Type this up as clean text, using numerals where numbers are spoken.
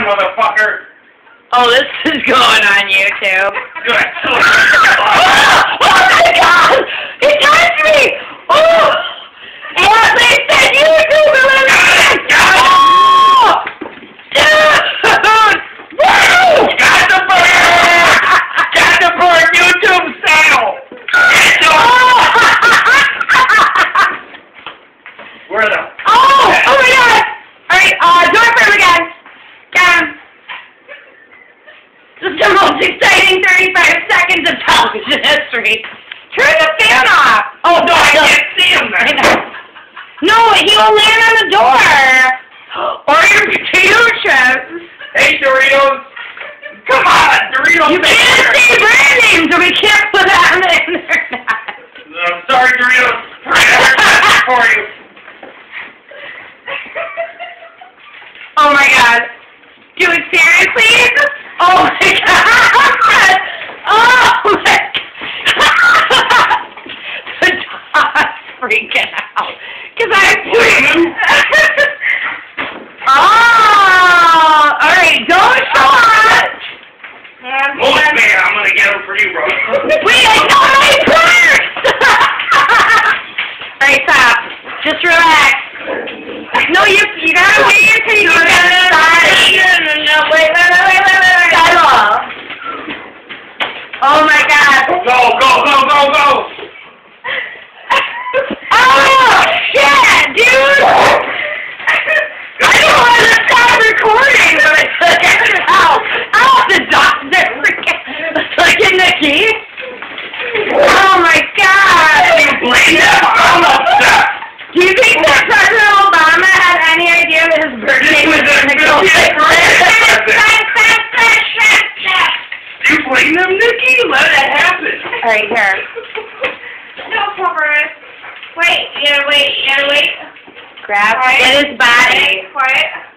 motherfucker. Oh, this is going on YouTube. Good. Oh my God! He touched me! Oh! What they said YouTube! Oh! Dude! Woo! Got the bird YouTube style. Where the? Oh my God! Alright, do it for him again. Got him. This is the most exciting 35 seconds of television history. Turn the fan off. Oh, No, I can't see him there. No, he will land on the door. Or your potato chips. Hey, Doritos. Come on, Doritos. You can't say brand names, so we can't put that on the internet. I'm sorry, Doritos. I for you. Oh my God. Dude, seriously? Oh my God. Oh my God. The dog's freaking out. Because I'm Oh, alright, don't show us. Look, man, I'm gonna get him for you, bro. Wait, I got my purse! Alright, stop. Just relax. No, you gotta wait until you get inside. No, wait. Settle. Oh my God. Go. Oh, shit, dude! I don't want to stop recording, but I took it out. Oh, the dogs are freaking... Look at Nikki. Oh my God. You blame them? I'm upset. Do you think that President Obama had any idea that his birthday was going to go You blame them, Nikki? Let it happen. Alright, here. No, Pepper. Wait, you gotta wait. Grab his body. Quiet.